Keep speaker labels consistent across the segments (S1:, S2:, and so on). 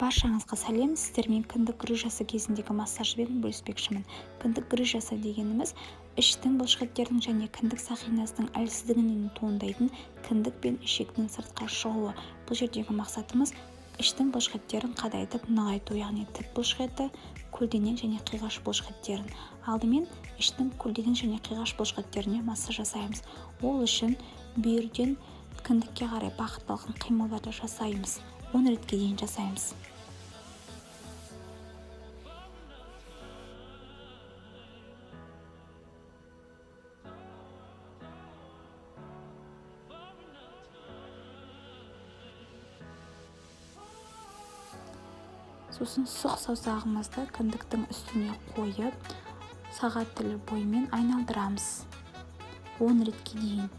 S1: Баршаңызға сәлем. Сіздермен кіндік грыжасы кезіндегі массажбен бөліспекшімін. Кіндік грыжасы дегеніміз іштің бұлшықеттердің және кіндік сақинасының әлсіздігінен туындайтын кіндік пен ішектің сыртқа шығуы. Бұл жердегі мақсатымыз іштің бұлшықеттерін қадайтып нығайту, яғни тік бұлшықеті, көлденең және қиғаш бұлшықеттерін. Алдымен іштің көлденең және қиғаш бұлшықеттеріне массаж жасаймыз. Ол үшін бүйірден кіндікке қарай бағытталған қимылдарды жасаймыз. 10 ретке дейін жасаймыз. Сосын сұқ саусағымызды кіндіктің үстіне қойып, сағат тілі бойымен айналдырамыз. 10 ретке дейін.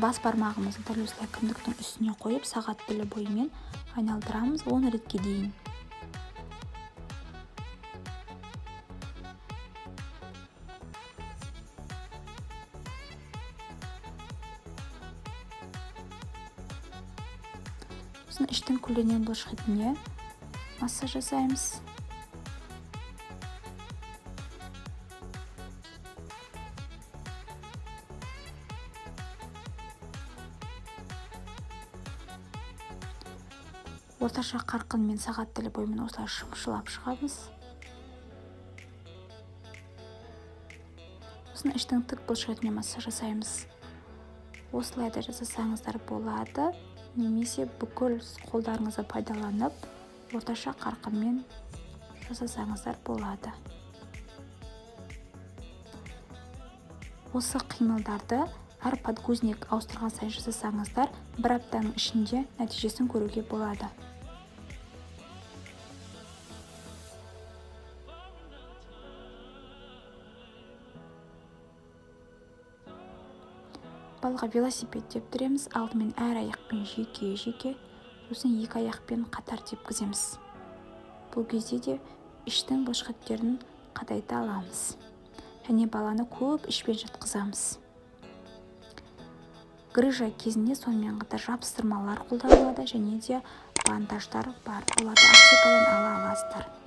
S1: Бас бармағымызды дәл осылай кіндіктің үстіне қойып, сағат тілі бойымен айналдырамыз 10 ретке дейін. Сосын іштің көлденең бұлшықетіне массаж жасаймыз. Орташа қарқынмен сағат тілі бойымен осылай шымшылап шығамыз. Сосын іштің тік бұлшықетіне массаж жасаймыз. Осылай да жасасаңыздар болады, немесе бүкіл қолдарыңызды пайдаланып, орташа қарқынмен жасасаңыздар болады. Осы қимылдарды әр подгузник ауыстырған сайын жасасаңыздар, бір аптаның ішінде нәтижесін көруге болады. Балға велосипед тептіреміз. Алдымен әр аяқпен жеке-жеке, сосын екі аяқпен қатар тепкіземіз. Бұл кезде де іштің бұлшықеттерін қадайта аламыз. Және баланы көп ішпен жатқызамыз. Грыжа кезінде сонымен қатар жабыстырмалар қолданылады және де бандаждар бар. Оларды аптекадан ала аласыздар.